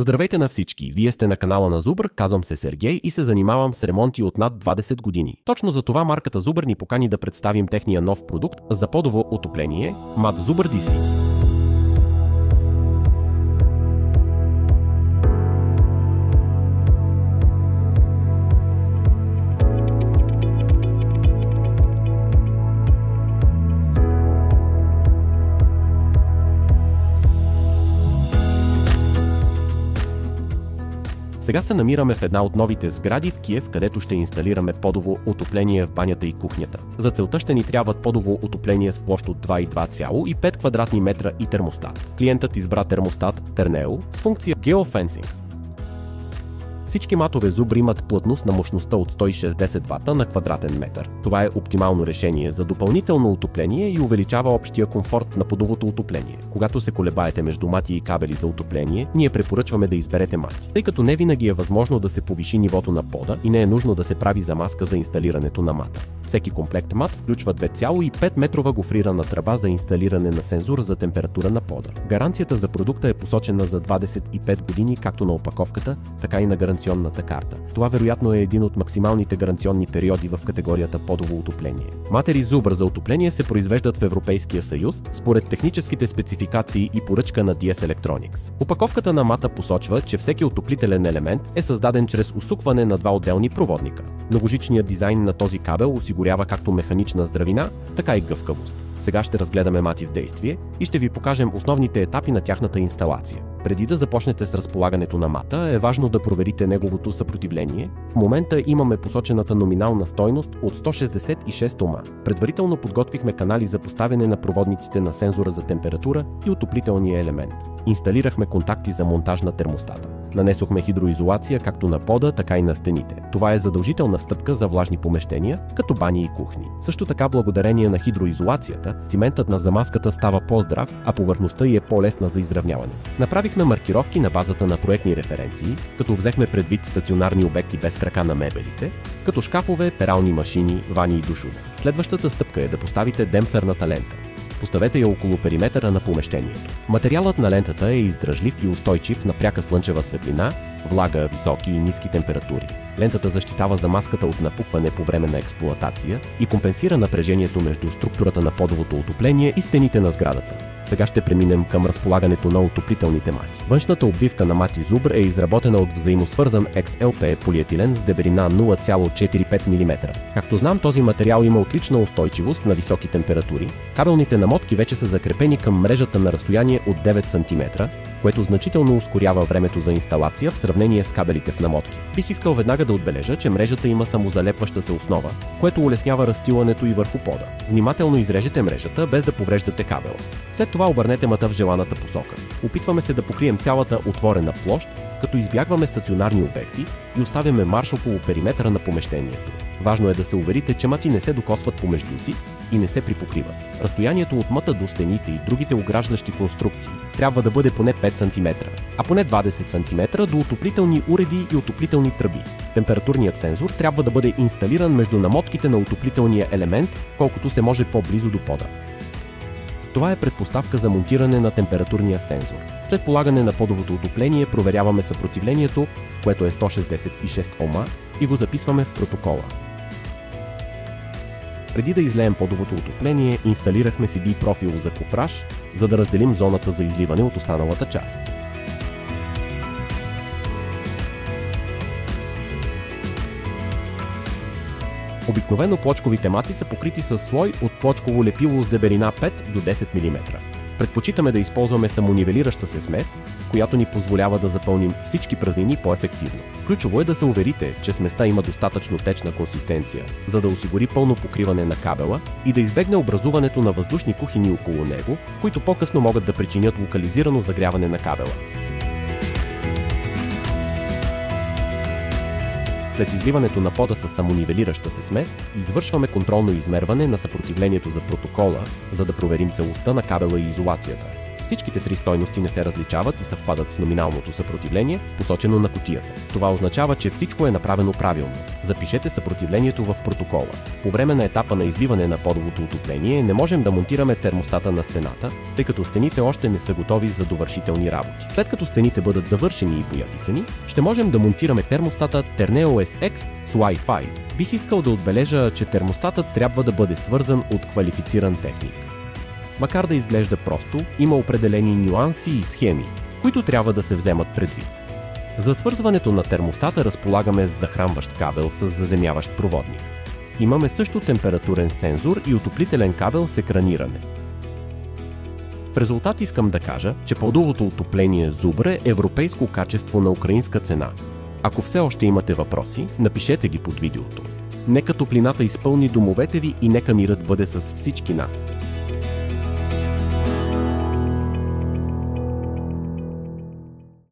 Здравейте на всички! Вие сте на канала на Зубър, казвам се Сергей и се занимавам с ремонти от над 20 години. Точно за това марката Зубър ни покани да представим техния нов продукт за подово отопление Mat Zubr DC. Сега се намираме в една от новите сгради в Киев, където ще инсталираме подово отопление в банята и кухнята. За целта ще ни трябват подово отопление с площ от 2,5 квадратни метра и термостат. Клиентът избра термостат Terneo с функция Geofencing. Всички матове Zubr имат плътност на мощността от 160 вата на квадратен метър. Това е оптимално решение за допълнително отопление и увеличава общия комфорт на подовото отопление. Когато се колебаете между мати и кабели за отопление, ние препоръчваме да изберете мати, тъй като не винаги е възможно да се повиши нивото на пода и не е нужно да се прави замазка за инсталирането на мата. Всеки комплект мат включва 2,5 метрова гофрирана тръба за инсталиране на сензор за температура на пода. Гаранцията за продукта е посочена за 25 години както на опаковката, така и на гаранционната карта. Това вероятно е един от максималните гаранционни периоди в категорията подово отопление. Матери Zubr за отопление се произвеждат в Европейския съюз според техническите спецификации и поръчка на DS Electronics. Опаковката на мата посочва, че всеки отоплителен елемент е създаден чрез усукване на два отделни проводника. Многожичният дизайн на този кабел осигурява както механична здравина, така и гъвкавост. Сега ще разгледаме мати в действие и ще ви покажем основните етапи на тяхната инсталация. Преди да започнете с разполагането на мата, е важно да проверите неговото съпротивление. В момента имаме посочената номинална стойност от 166 ома. Предварително подготвихме канали за поставяне на проводниците на сензора за температура и отоплителния елемент. Инсталирахме контакти за монтаж на термостата. Нанесохме хидроизолация както на пода, така и на стените. Това е задължителна стъпка за влажни помещения, като бани и кухни. Също така, благодарение на хидроизолацията, циментът на замазката става по-здрав, а повърхността й е по-лесна за изравняване. Направихме маркировки на базата на проектни референции, като взехме предвид стационарни обекти без крака на мебелите, като шкафове, перални машини, вани и душове. Следващата стъпка е да поставите демпферната лента. Поставете я около периметъра на помещението. Материалът на лентата е издръжлив и устойчив на пряка слънчева светлина, влага, високи и ниски температури. Лентата защитава замазката от напукване по време на експлоатация и компенсира напрежението между структурата на подовото отопление и стените на сградата. Сега ще преминем към разполагането на отоплителните мати. Външната обвивка на мати Zubr е изработена от взаимосвързан XLP полиетилен с дебелина 0,45 мм. Както знам, този материал има отлична устойчивост на високи температури. Кабелните намотки вече са закрепени към мрежата на разстояние от 9 см, което значително ускорява времето за инсталация в сравнение с кабелите в намотки. Бих искал веднага да отбележа, че мрежата има самозалепваща се основа, което улеснява разстилането и върху пода. Внимателно изрежете мрежата, без да повреждате кабела. След това обърнете мата в желаната посока. Опитваме се да покрием цялата отворена площ, като избягваме стационарни обекти и оставяме марш около периметъра на помещението. Важно е да се уверите, че мати не се докосват помежду си и не се припокриват. Разстоянието от мата до стените и другите ограждащи конструкции трябва да бъде поне 5 см, а поне 20 см до отоплителни уреди и отоплителни тръби. Температурният сензор трябва да бъде инсталиран между намотките на отоплителния елемент, колкото се може по-близо до пода. Това е предпоставка за монтиране на температурния сензор. След полагане на подовото отопление проверяваме съпротивлението, което е 166 ома, и го записваме в протокола. Преди да излеем подовото отопление, инсталирахме CD профил за кофраж, за да разделим зоната за изливане от останалата част. Обикновено плочковите мати са покрити с слой от плочково лепило с дебелина 5 до 10 мм. Предпочитаме да използваме самонивелираща се смес, която ни позволява да запълним всички празнини по-ефективно. Ключово е да се уверите, че сместа има достатъчно течна консистенция, за да осигури пълно покриване на кабела и да избегне образуването на въздушни кухини около него, които по-късно могат да причинят локализирано загряване на кабела. След изливането на пода с самонивелираща се смес, извършваме контролно измерване на съпротивлението за протокола, за да проверим целостта на кабела и изолацията. Всичките три стойности не се различават и съвпадат с номиналното съпротивление, посочено на кутията. Това означава, че всичко е направено правилно. Запишете съпротивлението в протокола. По време на етапа на изливане на подовото отопление не можем да монтираме термостата на стената, тъй като стените още не са готови за довършителни работи. След като стените бъдат завършени и боядисани, ще можем да монтираме термостата TherneOS X с Wi-Fi. Бих искал да отбележа, че термостатът трябва да бъде свързан от квалифициран техник. Макар да изглежда просто, има определени нюанси и схеми, които трябва да се вземат предвид. За свързването на термостата разполагаме с захранващ кабел с заземяващ проводник. Имаме също температурен сензор и отоплителен кабел с екраниране. В резултат искам да кажа, че подовото отопление Zubr е европейско качество на украинска цена. Ако все още имате въпроси, напишете ги под видеото. Нека топлината изпълни домовете ви и нека мирът бъде с всички нас.